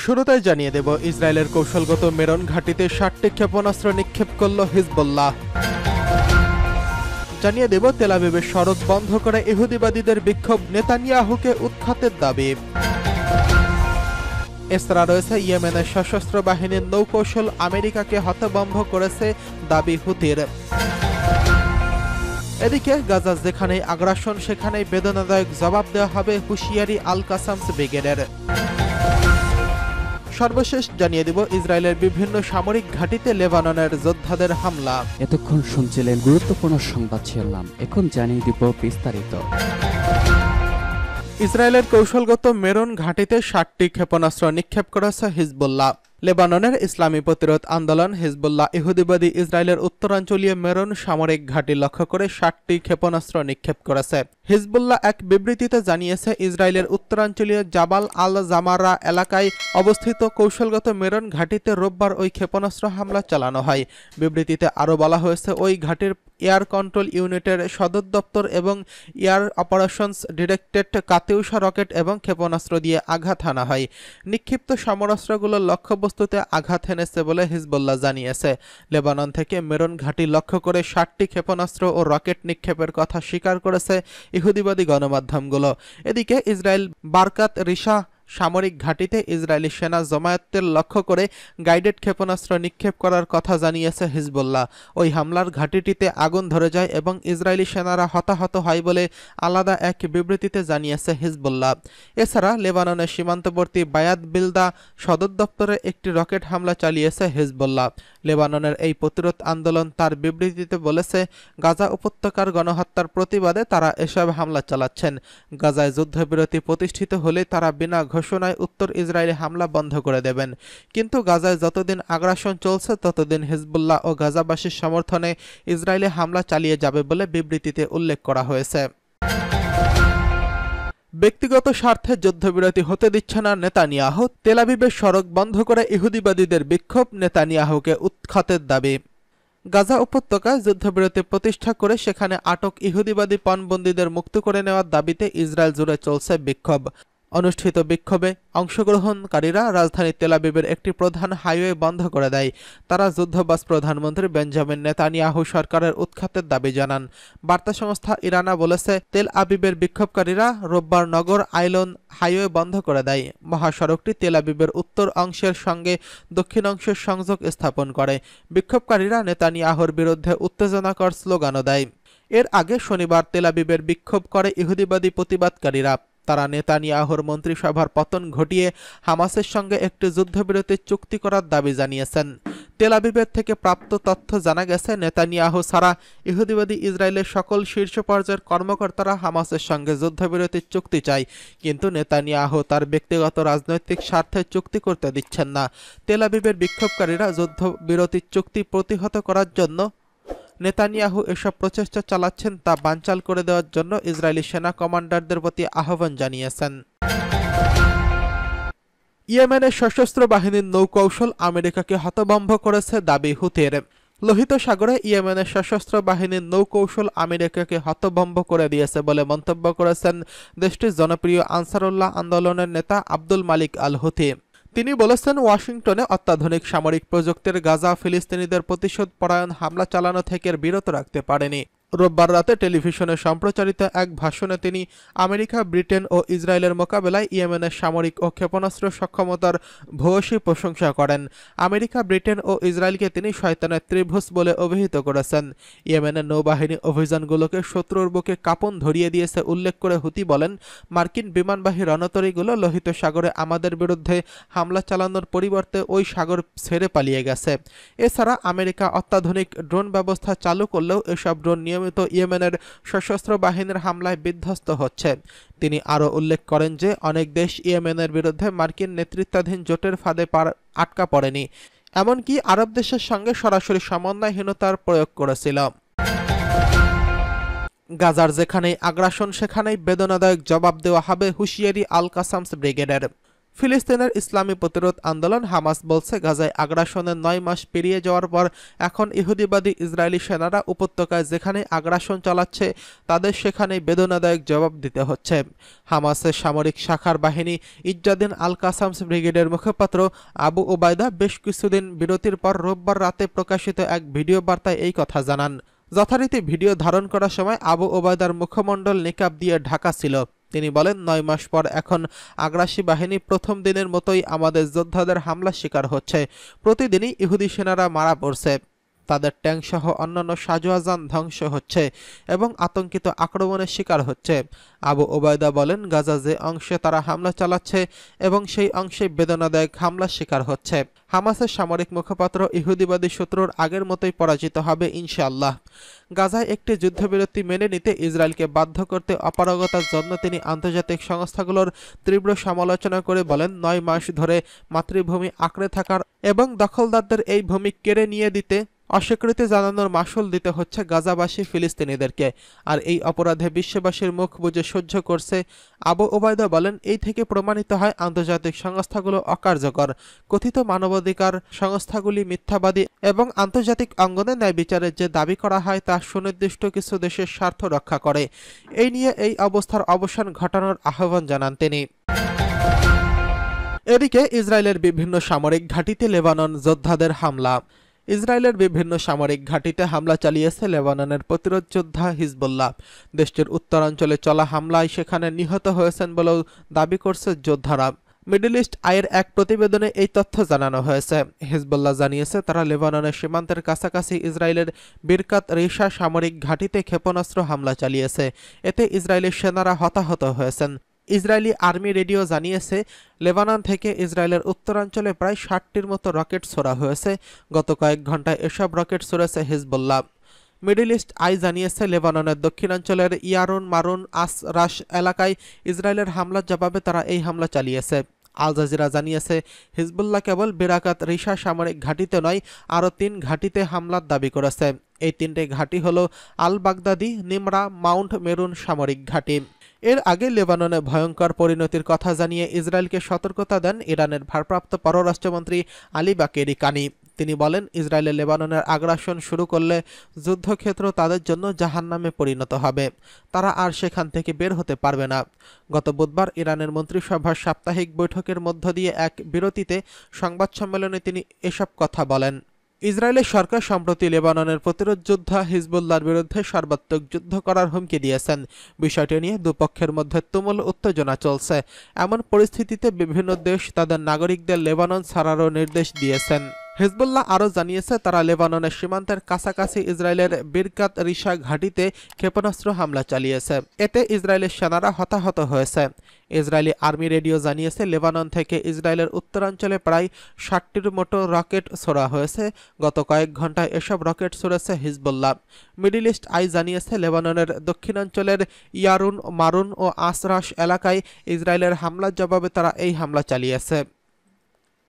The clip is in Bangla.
শুরুতেই জানিয়ে দেব, ইসরায়েলের কৌশলগত মেরন ঘাঁটিতে 60টি ক্ষেপণাস্ত্র নিক্ষেপ করল হিজবুল্লাহ। জানিয়ে দেব, তেল আবিবের সড়ক বন্ধ করে ইহুদিবাদীদের বিক্ষোভ, নেতানিয়াহুকে উৎখাতের দাবি। এছাড়া রয়েছে ইয়েমেনের সশস্ত্র বাহিনীর নৌকৌশল আমেরিকাকে হতভম্ব করেছে দাবি হুতির। এদিকে গাজা যেখানেই আগ্রাসন সেখানেই বেদনাদায়ক জবাব দেওয়া হবে হুঁশিয়ারি আল কাসামস ব্রিগেডের। সর্বশেষ জানিয়ে দিব, ইসরায়েলের বিভিন্ন সামরিক ঘাঁটিতে লেবাননের যোদ্ধাদের হামলা। এতক্ষণ শুনছিলেন গুরুত্বপূর্ণ সংবাদ শিরোনাম, এখন জানিয়ে দিব বিস্তারিত। ইসরায়েলের কৌশলগত মেরন ঘাঁটিতে 60টি ক্ষেপণাস্ত্র নিক্ষেপ করেছে হিজবুল্লাহ। লেবাননের ইসলামী প্রতিরোধ আন্দোলন হিজবুল্লাহ ইহুদিবাদী ইসরায়েলের উত্তরাঞ্চলীয় মেরন সামরিক ঘাঁটি লক্ষ্য করে 60টি ক্ষেপণাস্ত্র নিক্ষেপ করেছে। হিজবুল্লাহ এক বিবৃতিতে জানিয়েছে, ইসরায়েলের উত্তরাঞ্চলীয় জাবাল আল জামারা এলাকায় অবস্থিত কৌশলগত মেরন ঘাঁটিতে রোববার ওই ক্ষেপণাস্ত্র হামলা চালানো হয়। বিবৃতিতে আরও বলা হয়েছে, ওই ঘাঁটির এয়ার কন্ট্রোল ইউনিটের সদর দপ্তর এবং এয়ার অপারেশনস ডিরেক্টরেট কাতিউষা রকেট এবং ক্ষেপণাস্ত্র দিয়ে আঘাত হানা হয়। নিক্ষিপ্ত সমরাস্ত্রগুলো লক্ষ্যবস্তুতে আঘাত হেনেছে বলে হিজবুল্লাহ জানিয়েছে। লেবানন থেকে মেরন ঘাঁটি লক্ষ্য করে 60টি ক্ষেপণাস্ত্র ও রকেট নিক্ষেপের কথা স্বীকার করেছে ইহুদিবাদী গণমাধ্যমগুলো। এদিকে ইসরায়েল বারকাত রিশা সামরিক ঘাঁটিতে ইসরায়েলি সেনা জমায়েতের লক্ষ্য করে গাইডেড ক্ষেপণাস্ত্র নিক্ষেপ করার কথা জানিয়েছে হিজবুল্লাহ। ওই হামলার ঘাঁটিটিতে আগুন ধরে যায় এবং ইসরায়েলি সেনারা হতাহত হয় বলে আলাদা এক বিবৃতিতে জানিয়েছে হিজবুল্লাহ। এছাড়া লেবাননের সীমান্তবর্তী বায়াদ বিলদা সদর দপ্তরে একটি রকেট হামলা চালিয়েছে হিজবুল্লাহ। লেবাননের এই প্রতিরোধ আন্দোলন তার বিবৃতিতে বলেছে, গাজা উপত্যকার গণহত্যার প্রতিবাদে তারা এসব হামলা চালাচ্ছেন। গাজায় যুদ্ধবিরতি প্রতিষ্ঠিত হলে তারা বিনা ঘোষণায় উত্তর ইসরায়েলে হামলা বন্ধ করে দেবেন। কিন্তু গাজায় যতদিন আগ্রাসন চলছে ততদিন হিজবুল্লাহ ও গাজাবাসীর সমর্থনে ইসরায়েলে হামলা চালিয়ে যাবে বলে বিবৃতিতে উল্লেখ করা হয়েছে। ব্যক্তিগত স্বার্থে যুদ্ধবিরতি হতে দিচ্ছে না নেতানিয়াহু, তেল আবিবের সড়ক বন্ধ করে ইহুদিবাদীদের বিক্ষোভ, নেতানিয়াহুকে উৎখাতের দাবি। গাজা উপত্যকায় যুদ্ধবিরতি প্রতিষ্ঠা করে সেখানে আটক ইহুদিবাদী পণবন্দীদের মুক্ত করে নেওয়ার দাবিতে ইসরায়েল জুড়ে চলছে বিক্ষোভ। অনুষ্ঠিত বিক্ষোভে অংশগ্রহণকারীরা রাজধানী তেল আবিবের একটি প্রধান হাইওয়ে বন্ধ করে দেয়। তারা যুদ্ধবাজ প্রধানমন্ত্রী বেঞ্জামিন নেতানিয়াহু সরকারের উৎখাতের দাবি জানান। বার্তা সংস্থা ইরানা বলেছে, তেল আবিবের বিক্ষোভকারীরা রোববার নগর আইলন হাইওয়ে বন্ধ করে দেয়। মহাসড়কটি তেল আবিবের উত্তর অংশের সঙ্গে দক্ষিণ অংশের সংযোগ স্থাপন করে। বিক্ষোভকারীরা নেতানিয়াহুর বিরুদ্ধে উত্তেজনাকর স্লোগানও দেয়। এর আগে শনিবার তেল আবিবের বিক্ষোভ করে ইহুদিবাদী প্রতিবাদকারীরা। তারা নেতানিয়াহুর মন্ত্রিসভার পতন ঘটিয়ে হামাসের সঙ্গে একটি যুদ্ধবিরতির চুক্তি করার দাবি জানিয়েছেন। তেল আবিবের থেকে প্রাপ্ত তথ্য জানা গেছে, নেতানিয়াহু ছাড়া ইহুদিবাদী ইসরায়েলের সকল শীর্ষ পর্যায়ের কর্মকর্তারা হামাসের সঙ্গে যুদ্ধবিরতির চুক্তি চায়, কিন্তু নেতানিয়াহু তার ব্যক্তিগত রাজনৈতিক স্বার্থে চুক্তি করতে দিচ্ছেন না। তেল আবিবের বিক্ষোভকারীরা যুদ্ধবিরতির চুক্তি প্রতিহত করার জন্য নেতানিয়াহু এসব প্রচেষ্টা চালাচ্ছেন তা বানচাল করে দেওয়ার জন্য ইসরায়েলি সেনা কমান্ডারদের প্রতি আহ্বান জানিয়েছেন। ইয়েমেনের সশস্ত্র বাহিনীর নৌকৌশল আমেরিকাকে হতভম্ব করেছে দাবি হুতির। লোহিত সাগরে ইয়েমেনের সশস্ত্র বাহিনীর নৌকৌশল আমেরিকাকে হতভম্ব করে দিয়েছে বলে মন্তব্য করেছেন দেশটির জনপ্রিয় আনসারুল্লাহ আন্দোলনের নেতা আব্দুল মালিক আল হুথি। তিনি বলেছেন, ওয়াশিংটনে অত্যাধুনিক সামরিক প্রযুক্তির গাজা ফিলিস্তিনিদের প্রতিশোধ পরায়ণ হামলা চালানো থেকে বিরত রাখতে পারেনি। রোববার রাতে টেলিভিশনে সম্প্রচারিত এক ভাষণে তিনি আমেরিকা, ব্রিটেন ও ইসরায়েলের মোকাবেলায় ইয়েমেনের সামরিক ও ক্ষেপণাস্ত্র সক্ষমতার ভূয়সী প্রশংসা করেন। আমেরিকা, ব্রিটেন ও ইসরায়েলকে তিনি শয়তানের ত্রিভুজ বলে অভিহিত করেছেন। ইয়েমেনের নৌবাহিনী অভিযানগুলোকে শত্রুর বুকে কাঁপন ধরিয়ে দিয়েছে উল্লেখ করে হুতি বলেন, মার্কিন বিমানবাহী রণতরীগুলো লোহিত সাগরে আমাদের বিরুদ্ধে হামলা চালানোর পরিবর্তে ওই সাগর ছেড়ে পালিয়ে গেছে। এছাড়া আমেরিকা অত্যাধুনিক ড্রোন ব্যবস্থা চালু করলেও এসব ড্রোন নিয়মিত ইয়েমেনের সশস্ত্র বাহিনীর হামলায় বিধ্বস্ত হচ্ছে। তিনি আরও উল্লেখ করেন যে অনেক দেশ ইয়েমেনের বিরুদ্ধে মার্কিন নেতৃত্বাধীন জোটের ফাঁদে আটকা পড়েনি, এমনকি আরব দেশের সঙ্গে সরাসরি সমন্বয়হীনতার প্রয়োগ করেছিল। গাজার যেখানেই আগ্রাসন সেখানেই বেদনাদায়ক জবাব দেওয়া হবে হুঁশিয়ারি আল কাসামস ব্রিগেডের। ফিলিস্তিনের ইসলামী প্রতিরোধ আন্দোলন হামাস বলছে, গাজায় আগ্রাসনের 9 মাস পেরিয়ে যাওয়ার পর এখন ইহুদিবাদী ইসরায়েলি সেনারা উপত্যকায় যেখানে আগ্রাসন চালাচ্ছে তাদের সেখানেই বেদনাদায়ক জবাব দিতে হচ্ছে। হামাসের সামরিক শাখার বাহিনী ইজ্জাদিন আল কাসামস ব্রিগেডের মুখপাত্র আবু ওবায়দা বেশ কিছুদিন বিরতির পর রোববার রাতে প্রকাশিত এক ভিডিও বার্তায় এই কথা জানান। যথারীতি ভিডিও ধারণ করার সময় আবু ওবায়দার মুখমণ্ডল নিকাব দিয়ে ঢাকা ছিল। তিনি বলেন, 9 মাস পর এখন আগ্রাসী বাহিনী প্রথম দিনের মতোই আমাদের যোদ্ধাদের হামলার শিকার হচ্ছে। প্রতিদিনই ইহুদি সেনারা মারা পড়ছে, তাদের ট্যাঙ্কসহ অন্যান্য সাজোয়াজান ধ্বংস হচ্ছে এবং আতঙ্কিত আক্রমণের শিকার হচ্ছে। আবু ওবায়দা বলেন, গাজা যে অংশে তারা হামলা চালাচ্ছে এবং সেই অংশে বেদনাদায়ক হামলার শিকার হচ্ছে। হামাসের সামরিক মুখপাত্র ইহুদিবাদী শত্রুর আগের মতোই পরাজিত হবে ইনশাআল্লাহ। গাজায় একটি যুদ্ধবিরতি মেনে নিতে ইসরায়েলকে বাধ্য করতে অপারগতার জন্য তিনি আন্তর্জাতিক সংস্থাগুলোর তীব্র সমালোচনা করে বলেন, 9 মাস ধরে মাতৃভূমি আঁকড়ে থাকার এবং দখলদারদের এই ভূমি কেড়ে নিয়ে দিতে অস্বীকৃতি জানানোর মাশুল দিতে হচ্ছে গাজাবাসী ফিলিস্তিনিদেরকে, আর এই অপরাধে বিশ্ববাসীর মুখ বুজে সহ্য করছে। আবু ওবায়দা বলেন, এই থেকে প্রমাণিত হয় আন্তর্জাতিক সংস্থাগুলো অকার্যকর, কথিত মানবাধিকার সংস্থাগুলি মিথ্যাবাদী এবং আন্তর্জাতিক অঙ্গনে ন্যায় বিচারের যে দাবি করা হয় তা সুনির্দিষ্ট কিছু দেশের স্বার্থ রক্ষা করে। এই নিয়ে এই অবস্থার অবসান ঘটানোর আহ্বান জানান তিনি। এদিকে ইসরায়েলের বিভিন্ন সামরিক ঘাঁটিতে লেবানন যোদ্ধাদের হামলা। ইসরায়েলের বিভিন্ন সামরিক ঘাঁটিতে হামলা চালিয়েছে লেবাননের প্রতিরোধ যোদ্ধা হিজবুল্লাহ। দেশটির উত্তরাঞ্চলে চলা হামলায় সেখানে নিহত হয়েছেন বলেও দাবি করছে যোদ্ধারা। মিডল ইস্ট আইয়ের এক প্রতিবেদনে এই তথ্য জানানো হয়েছে। হিজবুল্লাহ জানিয়েছে, তারা লেবাননের সীমান্তের কাছাকাছি ইসরায়েলের বিরকাত রিশা সামরিক ঘাঁটিতে ক্ষেপণাস্ত্র হামলা চালিয়েছে। এতে ইসরায়েলি সেনারা হতাহত হয়েছেন। ইসরায়েলি আর্মি রেডিও জানিয়েছে, লেবানন থেকে ইসরায়েলের উত্তরাঞ্চলে প্রায় 60টির মতো রকেট ছোড়া হয়েছে। গত কয়েক ঘন্টায় এসব রকেট ছুড়েছে হিজবুল্লাহ। মিডল ইস্ট আই জানিয়েছে, লেবাননের দক্ষিণাঞ্চলের ইয়ারুন মারুন আসরাশ এলাকায় ইসরায়েলের হামলার জবাবে তারা এই হামলা চালিয়েছে। আল জাজিরা জানিয়েছে, হিজবুল্লাহ কেবল বিরাকাত রিশা সামরিক ঘাঁটিতে নয়, আরও 3 ঘাঁটিতে হামলার দাবি করেছে। এই 3টে ঘাঁটি হল আল বাগদাদি, নিমরা, মাউন্ট মেরুন সামরিক ঘাঁটি। এর আগে লেবাননে ভয়ঙ্কর পরিণতির কথা জানিয়ে ইসরায়েলকে সতর্কতা দেন ইরানের ভারপ্রাপ্ত পররাষ্ট্রমন্ত্রী আলী বাকেরি কানি। তিনি বলেন, ইসরায়েলে লেবাননের আগ্রাসন শুরু করলে যুদ্ধক্ষেত্র তাদের জন্য জাহান্নামে পরিণত হবে, তারা আর সেখান থেকে বের হতে পারবে না। গত বুধবার ইরানের মন্ত্রিসভার সাপ্তাহিক বৈঠকের মধ্য দিয়ে এক বিরতিতে সংবাদ সম্মেলনে তিনি এসব কথা বলেন। ইসরায়েলের সরকার সম্প্রতি লেবাননের প্রতিরোধ যোদ্ধা হিজবুল্লাহর বিরুদ্ধে সর্বাত্মক যুদ্ধ করার হুমকি দিয়েছেন। বিষয়টি নিয়ে দুপক্ষের মধ্যে তুমুল উত্তেজনা চলছে। এমন পরিস্থিতিতে বিভিন্ন দেশ তাদের নাগরিকদের লেবানন ছাড়ারও নির্দেশ দিয়েছেন। হিজবুল্লাহ আরও জানিয়েছে, তারা লেবাননের সীমান্তের কাছাকাছি ইসরায়েলের বিরকাত রিশা ঘাঁটিতে ক্ষেপণাস্ত্র হামলা চালিয়েছে। এতে ইসরায়েলের সেনারা হতাহত হয়েছে। ইসরায়েলি আর্মি রেডিও জানিয়েছে, লেবানন থেকে ইসরায়েলের উত্তরাঞ্চলে প্রায় 60টির মতো রকেট ছোড়া হয়েছে। গত কয়েক ঘন্টায় এসব রকেট ছুড়েছে হিজবুল্লাহ। মিডল ইস্ট আই জানিয়েছে, লেবাননের দক্ষিণাঞ্চলের ইয়ারুন মারুন ও আসরাশ এলাকায় ইসরায়েলের হামলার জবাবে তারা এই হামলা চালিয়েছে।